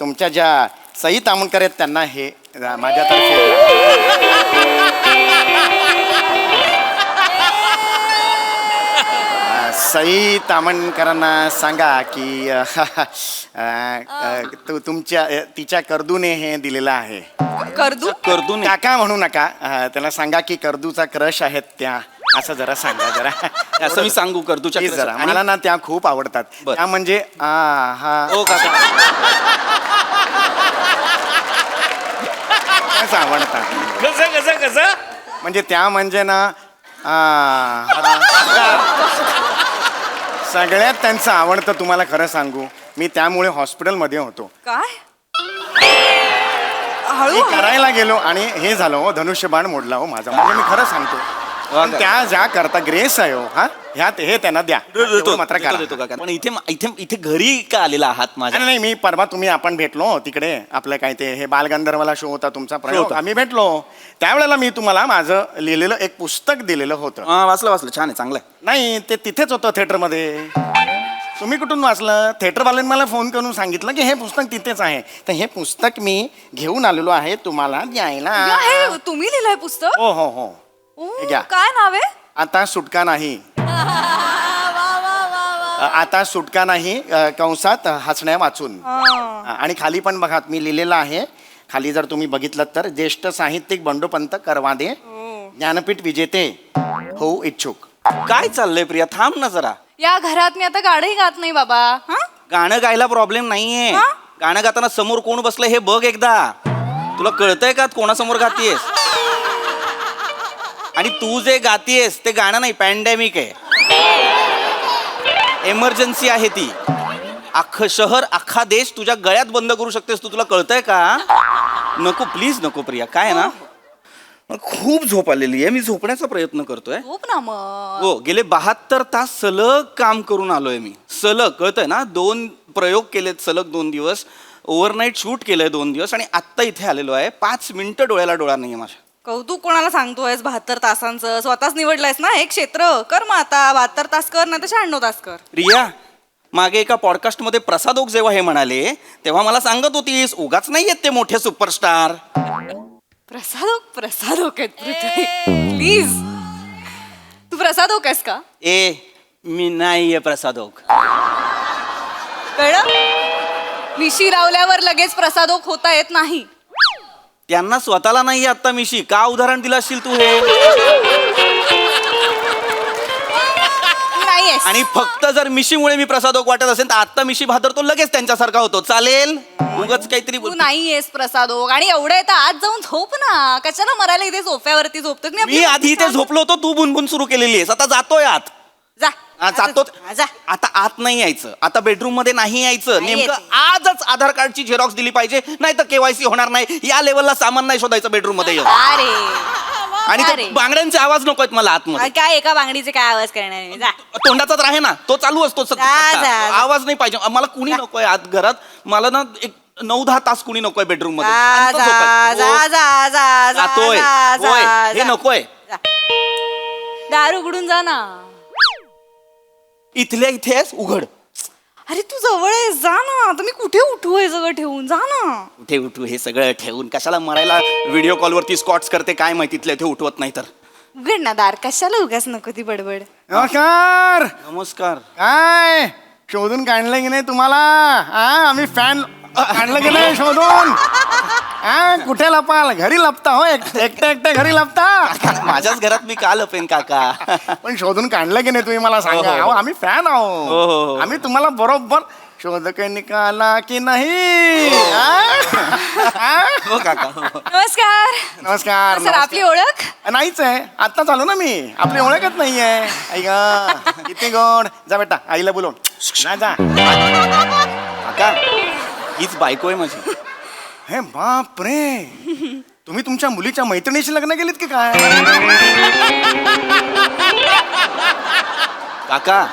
तुमच्या ज्या सई तामणकर आहेत त्यांना हे माझ्यातर्फे सई तामणकरांना सांगा की तुमच्या तिच्या कर्दूने हे दिलेलं आहे. कर्दू काका म्हणू नका, त्याला सांगा की कर्दूचा क्रश आहेत त्या, असं जरा सांगा जरा. असं मी सांगू कर्दूच्या Please जरा, मला ना त्या खूप आवडतात. त्या म्हणजे हा ओ काका आवडतात. कसं म्हणजे त्या म्हणजे ना सगळ्यात त्यांचं आवडतं. तुम्हाला खरं सांगू, मी त्यामुळे हॉस्पिटलमध्ये होतो. काय मी करायला गेलो आणि हे झालं हो, धनुष्यबाण मोडला हो माझा. म्हणजे मी खरं सांगतो, पण त्या ज्या करता ग्रेस आहे हो, हा ह्यात हे त्यांना द्या मात्र करा. पण इथे इथे इथे घरी का आलेला आहात माझ्या? नाही, मी परवा आपण भेटलो तिकडे, आपलं काय ते हे बालगंधर्वला शो होता तुमचा प्रयोग, आम्ही भेटलो त्यावेळेला मी तुम्हाला माझं लिहिलेलं एक पुस्तक दिलेलं होतं. वाचलं छान आहे, चांगलं आहे. नाही, ते तिथेच होतं थिएटरमध्ये. तुम्ही कुठून वाचलं? थिएटरवाल्यांनी मला फोन करून सांगितलं की हे पुस्तक तिथेच आहे. तर हे पुस्तक मी घेऊन आलेलो आहे तुम्हाला द्यायला. हे तुम्ही लिहिलंय पुस्तक? हो हो हो, हे घ्या. काय नाव आहे? आता सुटका नाही. आता सुटका नाही कंसात हसण्या वाचून. आणि खाली पण बघा मी लिहिलेलं आहे. खाली जर तुम्ही बघितलं तर ज्येष्ठ साहित्यिक बंडोपंत करवादे ज्ञानपीठ विजेते होऊ इच्छुक. काय चाललंय प्रिया? थांब ना जरा. या घरात मी आता गाणंही गात नाही बाबा. गाणं गायला प्रॉब्लेम नाहीये. गाणं गाताना समोर कोण बसलं हे बघ एकदा. तुला कळतंय का कोणासमोर गातीयस? आणि तू जे गातीयस ते गाणं नाही, पॅन्डेमिक आहे, एमर्जन्सी आहे ती. अख्खं शहर अख्खा देश तुझ्या गळ्यात बंद करू शकतेस तू. तुला कळतंय का? नको प्लीज नको प्रिया. काय आहे ना, खूप झोप आलेली आहे, मी झोपण्याचा प्रयत्न करतोय. झोप ना मग. हो, गेले 72 तास सलग काम करून आलोय मी. सलग, कळतंय ना, 2 प्रयोग केलेत सलग 2 दिवस, ओव्हरनाईट शूट केलंय 2 दिवस, आणि आत्ता इथे आलेलो आहे. 5 मिनिटं डोळ्याला डोळा नाहीये माझ्या. कौतुक कोणाला सांगतोयस 72 तासांचं? स्वतःच निवडलंयस ना हे क्षेत्र. कर मग आता 72 तास कर, नाही तर 96 तास कर. रिया, मागे एका पॉडकास्टमध्ये प्रसाद ओक जेव्हा हे म्हणाले तेव्हा मला सांगत होतीस उगाच नाही येत ते मोठे सुपरस्टार. प्रसाद ओक आहेत पृथ्वी. प्लीज, तू प्रसाद ओक आहेस का? मी नाहीये प्रसाद ओक. कळलं? मिशी लावल्यावर लगेच प्रसाद ओक होता येत नाही. त्यांना स्वतःला नाहीये आत्ता मिशी. का उदाहरण दिलं असशील तू हे? आणि फक्त जर मिशीमुळे मी प्रसाद ओक वाटत असेल तर आत्ता मिशी भादरतो लगेच त्यांच्यासारखा होतो. चालेल? उगाच काहीतरी तू नाहीयेस प्रसाद ओक. आणि एवढं तर आज जाऊन झोप ना. कशाला मरायला इथे सोफ्यावरती झोपतोस? मी आधी इथे झोपलो होतो, तू बुनबुन सुरू केलेली आहेस. आता जातोय आत. जा. जातो. आता आत नाही यायचं, आता बेडरूम मध्ये नाही यायचं. नेमकं आजच आधार कार्डची झेरॉक्स दिली पाहिजे, नाही तर केवायसी होणार नाही. या लेवलला सामान नाही शोधायचं बेडरूम मध्ये येऊन. आणि ते बांगड्यांचे आवाज नकोत मला आतमध्ये. काय एका बांगडीचे काय आवाज करणार? तोंडाचाच आहे ना, तो चालू असतो. आवाज नाही पाहिजे मला. कुणी नकोय आत घरात. मला ना एक 9-10 तास कुणी नकोय बेडरूम मध्ये. जातोय. हे नकोय. दार उघडून जा ना. इथल्या इथेच उघड. अरे तू जवळ आहे, जा ना. तुम्ही कुठे उठू हे सगळं ठेवून? जा ना. कुठे उठू हे सगळं ठेवून? कशाला मरायला व्हिडिओ कॉलवरती स्कॉट्स करते काय माहिती. इथल्या इथे उठवत नाही तर उघड ना दार. कशाला उगाच नको ती बडबड. नमस्कार. नमस्कार. काय शोधून काढलं की नाही तुम्हाला? आम्ही फॅन काढलं की नाही शोधून? कुठे लपाल? घरी लपता हो, एकट्या घरी लपता. माझ्याच घरात मी का लपेन काका? पण शोधून काढलं की नाही तुम्ही मला सांगा. आम्ही फॅन आहोत. आम्ही तुम्हाला बरोबर शोध के निकाला की नाही. हो काका. नमस्कार. नमस्कार. सर, आपली ओळख नाहीच आहे, आता चालू ना मी. आपली ओळखच नाहीये. ऐका किती गोड. जा बेटा, आईला बोलवून ना जा. काका, हीच बायको आहे माझी. हे बाप रे, तुम्ही तुमच्या मुलीच्या मैत्रिणीशी लग्न केलीत की काय? काका,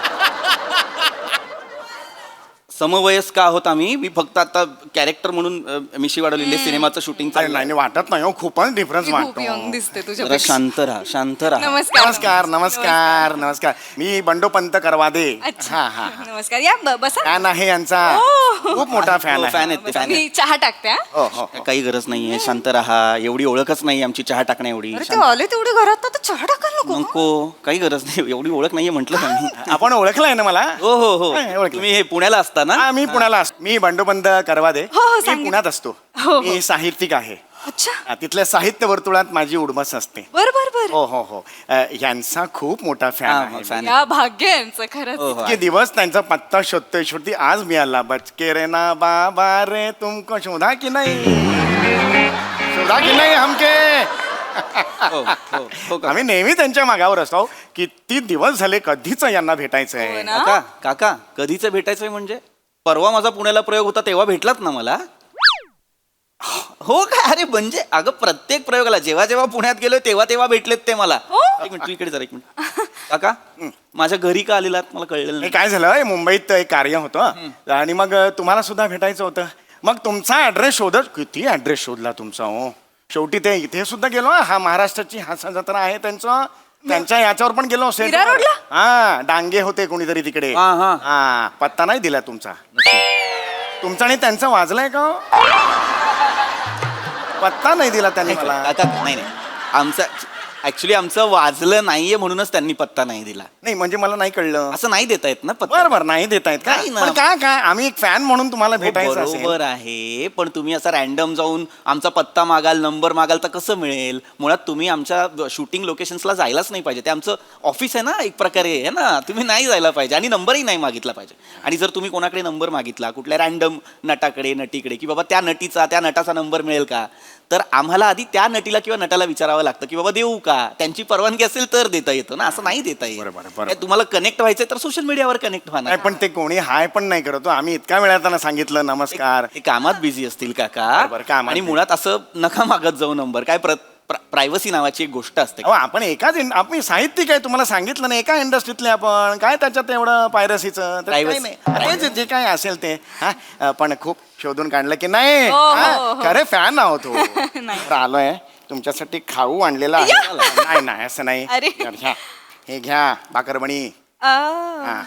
समवयस्क आहोत आम्ही. मी फक्त आता कॅरेक्टर म्हणून मिशी वाढवलेली सिनेमाचं शूटिंग अरे नाही वाटत नाही हो, खूपच डिफरन्स ती खूप वाटतो. यंग दिसते तुझ्या जरा शांत राहा, शांत राहा. नमस्कार नमस्कार नमस्कार नमस्कार. मी बंडोपंत करवादे. अच्छा हा हा नमस्कार या बसा. फॅन आहे यांचा, खूप मोठा फॅन आहे. फॅन आहेत ते, फॅन मी चहा टाकते हा. हो हो हो. काही गरज नाहीये, शांत राहा. एवढी ओळखच नाही आमची चहा टाकण्या एवढी. अरे ते आले तेवढे घरात तर चहा टाकायला नको. नको, काही गरज नाही, एवढी ओळख नाहीये म्हटलं ना मी. आपण ओळखलंय ना मला? हो हो हो, नाही, ओळखलं. तुम्ही हे पुण्याला असता ना? हा मी पुण्याला असतो. मी बंडोपंत करवादे. हो, हो, मी सांगितलं. पुण्यात असतो. हो, हो. मी साहित्यिक आहे. अच्छा हा, तिथल्या साहित्य वर्तुळात माझी उडमस असते. बर बर बर. हो हो हो. यांचा खूप मोठा फॅन हा, आहे. fan. या भाग्यांचं खरंच. हो, हो. इतके दिवस त्यांचा पत्ता शोधतोय शेवटी आज मी आला. बचके रे ना बाबा रे तुमको शोधा की नाही, शोधा की नाही हमके. हो, हो, हो का? आम्ही नेहमी त्यांच्या मागावर असतो. किती दिवस झाले, कधीच यांना भेटायचं हो आहे. ना? काका काका कधीच भेटायचंय म्हणजे? परवा माझा पुण्याला प्रयोग होता तेव्हा भेटलात ना मला? हो काय? अरे म्हणजे अगं प्रत्येक प्रयोगाला जेव्हा जेव्हा पुण्यात गेलो तेव्हा तेव्हा भेटलेत ते मला. हो? एक मिनिट, तू इकडे जरा एक मिनिट. काका माझ्या घरी का आलेलात मला कळलेलं हे नाही. काय झालं, हे मुंबईत एक कार्य होतं आणि मग तुम्हाला सुद्धा भेटायचं होतं. मग तुमचा ऍड्रेस शोधत, किती ऍड्रेस शोधला तुमचा हो. शेवटी ते इथे सुद्धा गेलो. हा महाराष्ट्राची हास्य जत्रा आहे त्यांचं, त्यांच्या याच्यावर पण गेलो. set मीरा वर. रोडला? हा डांगे होते कोणीतरी तिकडे. हा, हा. हा पत्ता नाही दिला तुमचा. तुमचा आणि त्यांचं वाजलंय का हो? पत्ता नाही दिला त्यांनी मला. काका नाही नाही, आमचं ऍक्च्युली आमचं वाजलं नाहीये म्हणूनच त्यांनी पत्ता नाही दिला. नाही म्हणजे मला नाही कळलं. असं नाही देता येत ना पत्ता. बरं बरं नाही देता येत का? नाही ना. पण काय काय आम्ही एक फॅन म्हणून तुम्हाला हो, भेटायचं असेल. बरोबर आहे, पण तुम्ही असं रॅन्डम जाऊन आमचा पत्ता मागाल, नंबर मागाल तर कसं मिळेल? मुळात तुम्ही आमच्या शूटिंग लोकेशन्सला जायलाच नाही पाहिजे. ते आमचं ऑफिस आहे ना एक प्रकारे, आहे ना. तुम्ही नाही जायला पाहिजे आणि नंबरही नाही मागितला पाहिजे. आणि जर तुम्ही कोणाकडे नंबर मागितला कुठल्या रॅन्डम नटाकडे नटीकडे की बाबा त्या नटीचा त्या नटाचा नंबर मिळेल का, तर आम्हाला आधी त्या नटीला किंवा नटाला विचारावं लागतं की बाबा देऊ का, त्यांची परवानगी असेल तर देता येतं ना, असं नाही देता येत. बरोबर, बरोबर. काय तुम्हाला कनेक्ट व्हायचंय तर सोशल मीडियावर कनेक्ट व्हा ना. नाही पण ते कोणी हाय पण नाही करतो. आम्ही इतका वेळा त्यांना सांगितलं नमस्कार. ते कामात बिझी असतील काका. बरोबर, कामात आणि busy. मुळात असं नका मागत जाऊ नंबर. काय प्रायव्हसी नावाची एक गोष्ट असते. अहो आपण एकाच आपण साहित्यिक आहे, तुम्हाला सांगितलं ना, एका इंडस्ट्रीतले आपण काय त्याच्यात एवढं पायरसीचं तर काही Privacy. नाही. ते जे काय असेल ते हा पण खूप शोधून काढलं की नाही. हो, हो, हा, हो. खरे फॅन आहोत हो. नाही. तर आलोय तुमच्यासाठी खाऊ आणलेला आहे. नाही नाही असं नाही. अरे. तर घ्या, हे घ्या बाकरमणी. आ. हा.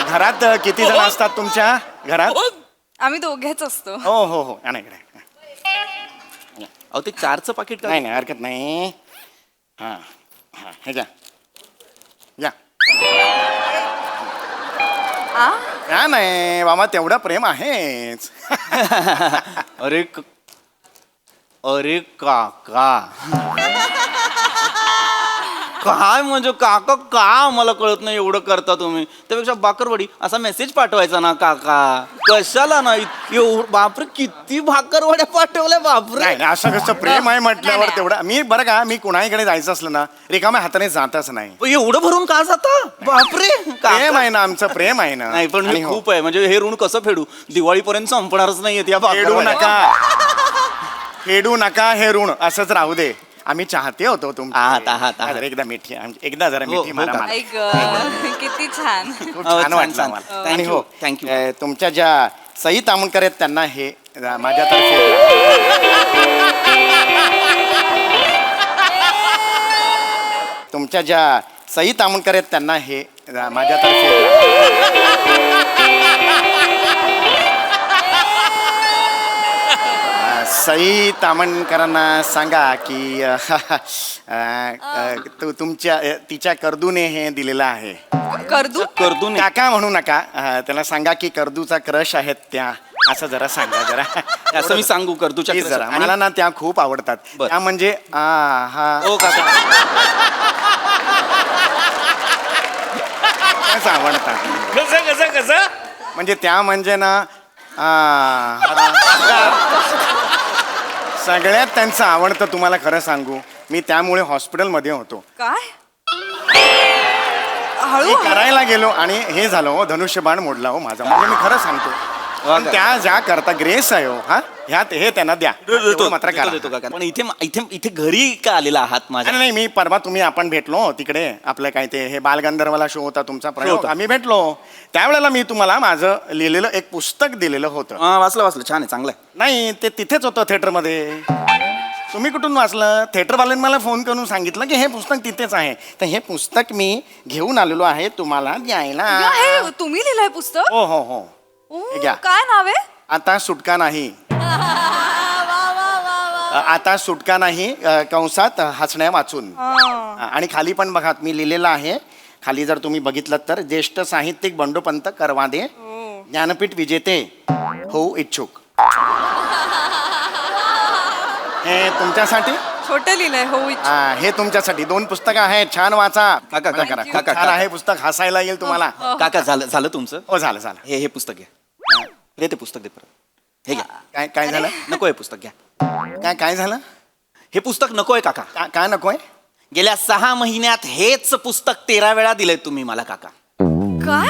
घरात किती जण असतात तुमच्या घरात? आम्ही दोघेच असतो. हो हो हो या ना इकडे. अहो ते 4चं पाकिट का? नाही नाही हरकत नाही. हा हा हे घ्या घ्या. आ? या नाही बाबा तेवढं प्रेम आहेच. अरे अरे काका काय म्हणजे काका का आम्हाला कळत नाही एवढं करता तुम्ही? त्यापेक्षा बाकरवडी असा मेसेज पाठवायचा ना काका. कशाला नाही एवढं? बापरे किती भाकरवड्या पाठवल्या बापरे. नाही नाही, असं कसं प्रेम आहे म्हटल्यावर नाही, तेवढं. मी बरं का मी कुणाकडे जायचं असलं ना रिकाम्या हाताने जातच नाही. एवढं भरून का जाता बापरे? प्रेम काका आहे ना आमचं, प्रेम आहे ना. नाही पण आणि हे हो, खूप आहे. म्हणजे हे ऋण कसं फेडू? दिवाळीपर्यंत संपणारच नाहीयेत या फेडू भाकरवड्या. नका फेडू नका हे ऋण असंच राहू दे. आम्ही चाहते होतो आहात. एकदा मिठी एकदा जरा मिठी हो मारा का? मला. ऐक किती छान. खूप हो, छान छान, वाटलं छान. मला. Thank आणि you, हो thank you. तुमच्या ज्या सई तामणकर आहेत त्यांना हे माझ्यातर्फे तुमच्या ज्या सई तामणकर आहेत त्यांना हे माझ्यातर्फे सई तामणकरांना सांगा की तुमच्या तिच्या कर्दूने हे दिलेलं आहे. करदू. करतो नाही. काका म्हणू नका. त्याला सांगा की कर्दूचा क्रश आहेत त्या, असं जरा सांगा जरा. असं मी सांगू करतूच्या Please जरा मला ना त्या खूप आवडतात. बरं. त्या म्हणजे हा हो काका त्याच आवडतात. कसं कसं कसं म्हणजे त्या म्हणजे ना सगळ्यात त्यांचं आवडतं. तुम्हाला खरं सांगू मी त्यामुळे हॉस्पिटलमध्ये होतो. काय? मी हळू. करायला गेलो आणि हे झालं हो, धनुष्यबाण मोडला हो माझा. म्हणजे मी खरं सांगतो पण त्या ज्या करता ग्रेस आहे हो, हा ह्यात हे त्यांना द्या तेवढं मात्र करा. देतो काका. पण इथे इथे इथे घरी का आलेला आहात माझ्या? नाही मी परवा तुम्ही आपण भेटलो तिकडे आपलं काय ते हे बालगंधर्वला शो होता तुमचा प्रयोग होता. आम्ही भेटलो त्यावेळेला मी तुम्हाला माझं लिहिलेलं एक पुस्तक दिलेलं होतं. वाचलं छान आहे, चांगलं आहे. नाही ते तिथेच होतं थिएटरमध्ये. तुम्ही कुठून वाचलं? थिएटरवाल्यांनी मला फोन करून सांगितलं की हे पुस्तक तिथेच आहे. तर हे पुस्तक मी घेऊन आलेलो आहे तुम्हाला द्यायला. हे तुम्ही लिहिलंय पुस्तक? हो हो हो ओ, हे घ्या. काय नाव आहे? आता सुटका नाही. आता सुटका नाही कंसात हसण्या वाचून. आणि खाली पण बघा मी लिहिलेलं आहे. खाली जर तुम्ही बघितलं तर ज्येष्ठ साहित्यिक बंडोपंत करवादे ज्ञानपीठ विजेते होऊ इच्छुक. हे तुमच्यासाठी छोटं लिहिलंय हो हे तुमच्यासाठी 2 पुस्तकं आहेत. छान वाचा. काका, करा, काका, करा. काका, छान आहे पुस्तक. हसायला येईल तुम्हाला. काका झालं तुमचं? हो झालं झालं. हे पुस्तक घ्या. रे ते पुस्तक दे परत. हे घ्या. काय काय झालं? नको हे पुस्तक घ्या. काय काय झालं? हे पुस्तक नकोय काका. काय नकोय? गेल्या 6 महिन्यात हेच पुस्तक 13 वेळा दिलंय तुम्ही मला काका. काय?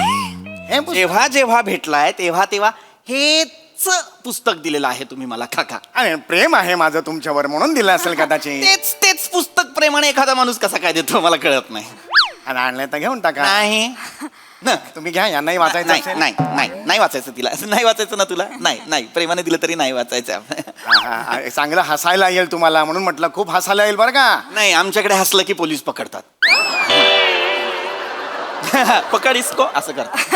हे पुस्तक जेव्हा जेव्हा भेटलाय तेव्हा हेच पुस्तक दिलेलं आहे तुम्ही मला काका. अरे प्रेम आहे माझं तुमच्यावर म्हणून दिलं असेल कदाचित. तेच पुस्तक प्रेमाने एखादा माणूस कसा काय देतो मला कळत नाही. आणि आणलंय तर घेऊन टाका. नाही न, तुम्ही घ्या. यांनाही वाचायचं नाही असेल. नाही नाही नाही वाचायचं तिला. नाही वाचायचं ना तुला? नाही प्रेमाने दिलं तरी नाही वाचायचं. हा, चांगलं हसायला येईल तुम्हाला म्हणून म्हटलं. खूप हसायला येईल बरं का. नाही आमच्याकडे हसलं की पोलीस पकडतात. पकड इसको असं करतात.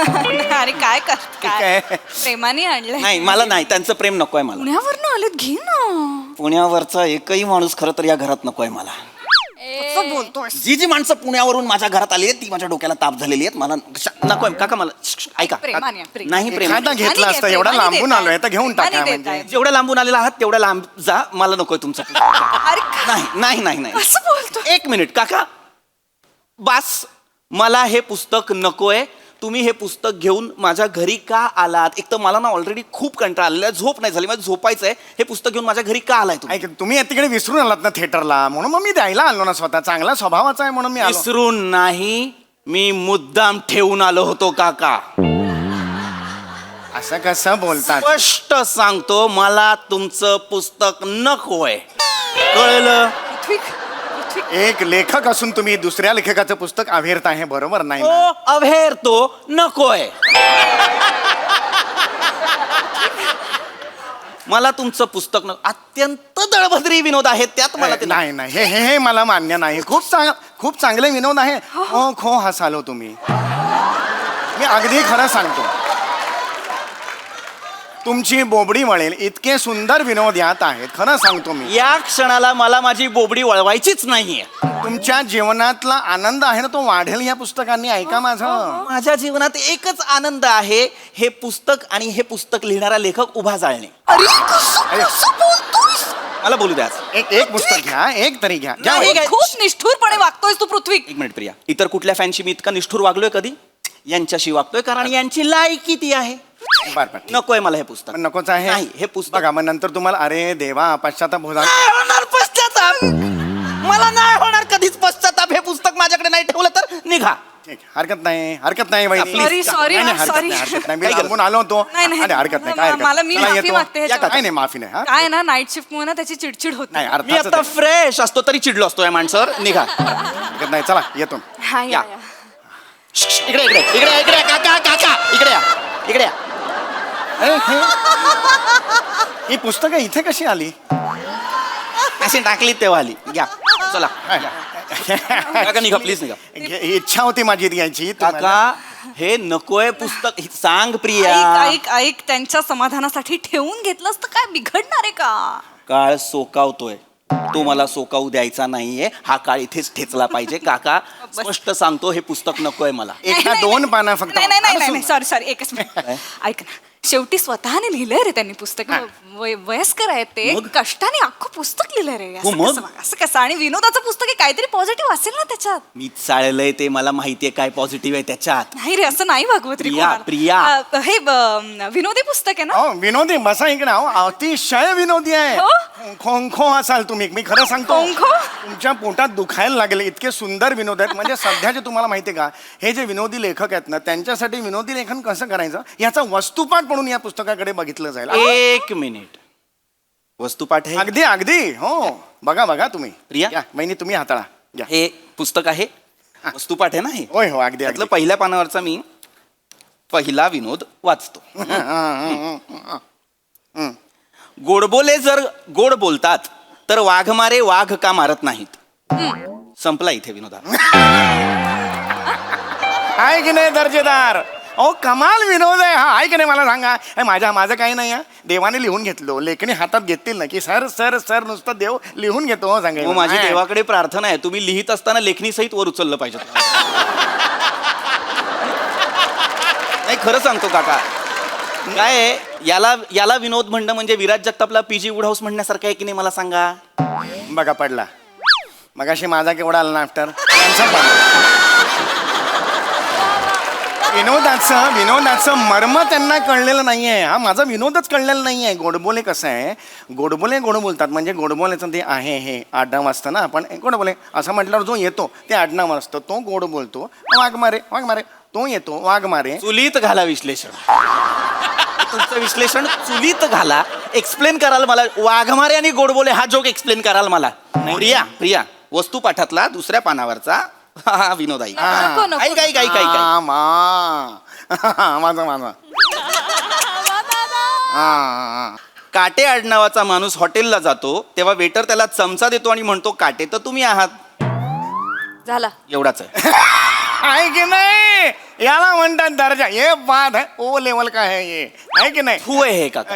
अरे काय कर ठीक आहे. प्रेमाने आणलंय. नाही मला नाही, त्यांचं प्रेम नकोय मला. पुण्यावरनं आलेत घे ना. पुण्यावरचा एकही माणूस खरं तर या घरात नकोय मला. कसं बोलतोय? जी माणसं पुण्यावरून माझ्या घरात आली आहेत ती माझ्या डोक्याला ताप झालेली आहेत. मला नकोय काका. मला ऐका. प्रेमाने, प्रेम. नाही प्रेम. एखादा घेतला प्रेमाने असतं. घे, एवढा प्रेमाने लांबून देताय. आलोय तर घेऊन टाका. प्रेमाने म्हणजे देताय. जेवढ्या लांबून आलेला आहात तेवढ्या लांब जा. मला नकोय तुमचं पुस्तक. अरे काय? नाही असं बोलतोय? 1 मिनिट काका. बास मला हे पुस्तक नकोय. तुम्ही हे पुस्तक घेऊन माझ्या घरी का आलात? एक तर मला ना ऑलरेडी खूप कंटाळा आलेला आहे. झोप नाही झाली. मला झोपायचंय. हे पुस्तक घेऊन माझ्या घरी का आलाय तुम्ही? ऐक तुम्ही तिकडे विसरून आलात ना थिएटरला म्हणून मग मी द्यायला आलो ना. स्वतः चांगला स्वभावाचा आहे म्हणून मी आलो. विसरून नाही, मी मुद्दाम ठेवून आलो होतो काका. असं कसं बोलतात? स्पष्ट सांगतो मला तुमचं पुस्तक नकोय. कळलं? पृथ्वी एक लेखक असून तुम्ही दुसऱ्या लेखकाचं पुस्तक अभेरताय बरोबर नाही ना? तो अभेर तो नकोय. मला तुमचं पुस्तक अत्यंत दळभद्री विनोद आहेत त्यात मला ते नाही नाही हे हे हे मला मान्य नाही. खूप चांगले विनोद आहे. हो खो हसालो तुम्ही. मी अगदी खरं सांगतो. तुमची बोबडी वळेल इतके सुंदर विनोद यात आहेत. खरं सांगतो मी. या क्षणाला मला माझी बोबडी वळवायचीच नाहीये. तुमच्या जीवनातला आनंद आहे ना तो वाढेल या पुस्तकांनी. ऐका माझं. माझ्या जीवनात एकच आनंद आहे, हे पुस्तक आणि हे पुस्तक लिहिणारा लेखक उभा जाळणे. मला बोलू द्या. एक पुस्तक घ्या. एक तरी घ्या. घ्या. नाही, खूप निष्ठुरपणे वागतोयस तू पृथ्वी. 1 मिनिट प्रिया. इतर कुठल्या फॅनशी मी इतका निष्ठूर वागलोय कधी? यांच्याशी वागतोय कारण यांची लायकी ती आहे. बरं, बरं, ठीक. नकोय मला हे पुस्तक. पण नकोच आहे. नाही हे पुस्तक बघा मग नंतर तुम्हाला अरे देवा पश्चाताप होणार. नाही होणार पश्चाताप. मला नाही होणार कधीच पश्चाताप. हे पुस्तक माझ्याकडे नाही ठेवलं तर निघा. ठीक हरकत नाही वहिनी. Sorry, sorry, नाही, नाही, हरकत sorry. नाही, हरकत नाही. मी काय लांबून आलो होतो. नाही अरे हरकत नाही. काय हरकत मला मी चला, माफी येतो. मागते या ह्याच्यावर. काय नाही माफी नाही. हा काय ना नाईट शिफ्ट मुळे ना त्याची चिडचिड होत नाही मी अर्थातच आता आहे. फ्रेश असतो तरी चिडलो असतो या माणसावर. निघा. हरकत नाही. चला येतो. हा या. या इकडे इकडे इकडे इकडे काका काका इकडे या. इकडे या. अरे ही पुस्तकं इथे कशी आली? अशी टाकली तेव्हा आली. घ्या चला. काका निघा प्लीज निघा. इच्छा होती माझी घ्यायची तुम्हाला. काका हे नकोय पुस्तक. सांग प्रिया. ऐक त्यांच्या समाधानासाठी ठेवून घेतलंस तर काय बिघडणार आहे का? काळ सोकावतोय. तो मला सोकावू द्यायचा नाहीये. हा काळ इथेच ठेचला पाहिजे. काका स्पष्ट सांगतो हे पुस्तक नकोय मला. एका 2 पानं फक्त. नाही सॉरी एकच मिनिट. ऐक ना शेवटी स्वतःने लिहिलंय रे त्यांनी पुस्तक. वयस्कर आहेत ते. मग? कष्टाने अख्खं पुस्तक लिहिलंय रे. हो, मग? असं कसं? आणि विनोदाचं पुस्तक आहे काहीतरी पॉझिटिव्ह असेल ना त्याच्यात. मी चाळलंय ते मला माहितीये काय पॉझिटिव्ह आहे त्याच्यात. नाही रे असं नाही भागवत रे प्रिया, कोणाला. प्रिया. हे विनोदी पुस्तक आहे ना. हो विनोदी बसा इकडे. हो अतिशय विनोदी आहे. हो? खोंखो असाल तुम्ही. मी खरं सांगतो. खोंखो? तुमच्या पोटात दुखायला लागले इतके सुंदर विनोद आहेत. म्हणजे सध्याचे तुम्हाला माहितीये का हे जे विनोदी लेखक आहेत ना त्यांच्यासाठी विनोदी लेखन कसं करायचं याचा वस्तुपाठ म्हणून या पुस्तकाकडे बघितलं जाईल. एक मिनिट, वस्तुपाठ आहे. अगदी अगदी हो, बघा बघा तुम्ही. प्रिया? या, वहिनी तुम्ही हाताळा घ्या. हे पुस्तक आहे, वस्तुपाठ आहे ना हे. होय हो, अगदी त्यातलं अगदी. पहिल्या पानावरचा मी पहिला विनोद वाचतो. गोडबोले जर गोड बोलतात तर वाघमारे वाघ का मारत नाहीत. संपला इथे विनोदा. आहे की नाही दर्जेदार? अहो कमाल विनोद आहे हा. आहे की नाही मला सांगा. माझं काही नाही आहे. देवाने लिहून घेतलो, लेखणी हातात घेतील ना की सर सर सर नुसतं देव लिहून घेतो. हो सांगा. हो, माझी देवाकडे प्रार्थना आहे, तुम्ही लिहित असताना लेखणी सहित वर उचललं पाहिजे. नाही, खरं सांगतो काका, काय आहे, याला विनोद म्हणणं म्हणजे विराज जगतापला पीजी वुड हाऊस म्हणण्यासारखं आहे की नाही मला सांगा. बघा पडला मगाशी माझा केवढा आला ना आफ्टर. विनोदाचं मर्म त्यांना कळलेलं नाहीये. हा माझा विनोदच कळलेला नाहीये. गोडबोले कसं आहे, गोड बोलतात म्हणजे गोडबोलेचं ते आहे हे आडनाव असतं ना. आपण गोडबोले असं म्हटल्यावर जो येतो ते आडनाव असतं, तो गोड बोलतो. वाघमारे तो येतो वाघमारे. चुलीत घाला विश्लेषण. तुमचं विश्लेषण चुलीत घाला. एक्सप्लेन कराल मला वाघमारे आणि गोडबोले हा जोक एक्सप्लेन कराल मला. प्रिया वस्तुपाठातला दुसऱ्या पानावरचा हा विनोद आई. नको, नको. काय माझा काटे आडनावाचा माणूस हॉटेलला जातो तेव्हा वेटर त्याला चमचा देतो आणि म्हणतो काटे तर तुम्ही आहात. झाला. एवढाच आहे. आहे की नाही, याला म्हणतात दर्जा. हे बाद आहे. ओ लेवल काय आहे हे, आहे की नाही? थू आहे हे काका,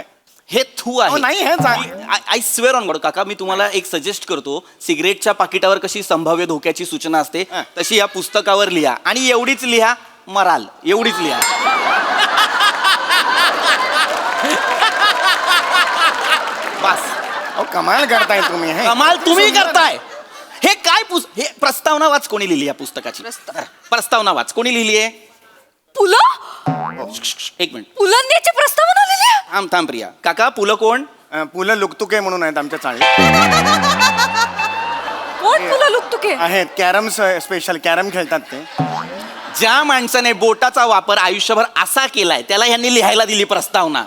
हे थू अहो, नाही हे आय स्वेअर ऑन गॉड काका, मी तुम्हाला एक सजेस्ट करतो. सिगरेटच्या पाकिटावर कशी संभाव्य धोक्याची सूचना असते तशी या पुस्तकावर लिहा आणि एवढीच लिहा, मराल एवढीच लिहा. बस. अहो कमाल करताय तुम्ही. हे कमाल तुम्ही करताय. हे काय हे प्रस्तावना वाच कोणी लिहिली या पुस्तकाची. प्रस्तावना वाच कोणी लिहिली आहे. एक मिनिट, पुलंनीची प्रस्तावना लिहिली. थांब प्रिया. काका पुलं कोण? पुलं लुकतुके म्हणून आहेत आमच्या चाळीत. कोण पुलं लुकतुके आहेत. कॅरम स्पेशल कॅरम खेळतात ते. ज्या माणसाने बोटाचा वापर आयुष्यभर असा केलाय त्याला यांनी लिहायला दिली प्रस्तावना.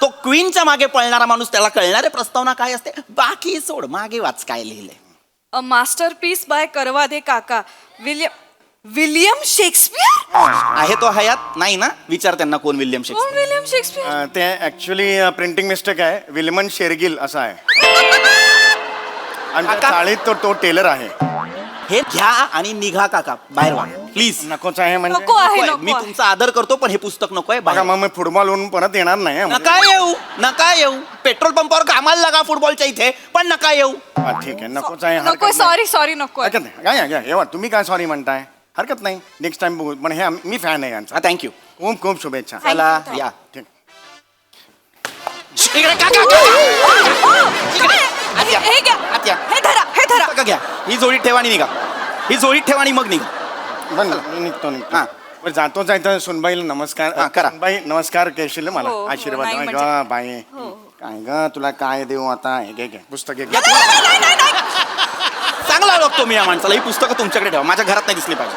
तो क्वीनच्या मागे पळणारा माणूस, त्याला कळणारे प्रस्तावना काय असते. बाकी सोड, मागे वाच काय लिहिलंय. अ मास्टरपीस बाय करवादे काका. William Shakespeare. आहे तो हयात नाही ना? विचार त्यांना कोण विल्यम कोण शेक्सपियर. William Shakespeare? ते ऍक्च्युली प्रिंटिंग मिस्टेक आहे. विल्यमन शेरगिल असा आहे. आमच्या काका. चाळीत तो टेलर आहे. हे घ्या आणि निघा काका, बाहेर वा प्लीज. नकोच आहे म्हणजे. नको आहे, नकोय. नको मी आहे. तुमचा आदर करतो पण हे पुस्तक नकोय. बघा मग मी फुटबॉल होऊन परत येणार नाही हं. नका येऊ. पेट्रोल पंपावर कामाला लागा फुटबॉलच्या इथे, पण नका येऊ. हा, ठीक आहे नकोच आहे. नको, सॉरी नको आहे. हरकत नाही. काय घ्या एवढं तुम्ही काय सॉरी म्हणताय. हरकत नाही, नेक्स्ट टाइम बघू. पण हे मी फॅन आहे यांचा. थँक्यू. खूप खूप शुभेच्छा. चला या. ठीक. इकडे काका. हे घ्या. आत या. हे धरा. पुस्तकं घ्या. ही जोडीत ठेवा आणि निघा. ही जोडीत ठेवा आणि मग निघा. बरं मी निघतो. हा. बरं जातोच आहे तर सुनबाईला नमस्कार. हा, करा. सुनबाई नमस्कार केशील मला हो, हो, आशीर्वाद. नाही ग म्हणजे- बाई काय ग तुला काय देऊ आता. घे पुस्तक घे. चांगला ओळखतो मी या माणसाला. ही पुस्तकं तुमच्याकडे ठेवा, माझ्या घरात नाही दिसली पाहिजे.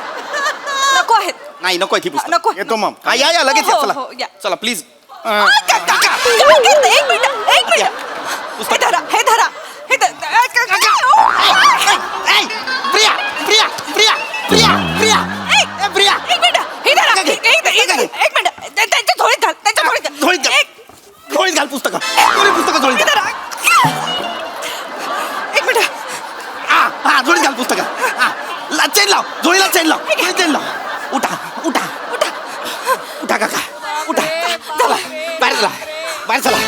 नको आहेत. नाही नको ही पुस्तक. नको. येतो मग. या लगेच या. हो, चला हो, या. चला प्लीज. एक मिनिट. हे धरा. प्रिया प्रिया प्रिया प्रिया प्रिया प्रिया एक मिनिट. हे धरा. एक मिनिट. त्यांच्या थोडीत घाल. झोळीत घाल पुस्तकं. पुस्तकं झोळीत घाल. एक मिनिट. हा झोळीत घाल पुस्तकं. चेन लाव. झोळीला चेन लाव. उठा काका. उठा. चला बाहेर चला.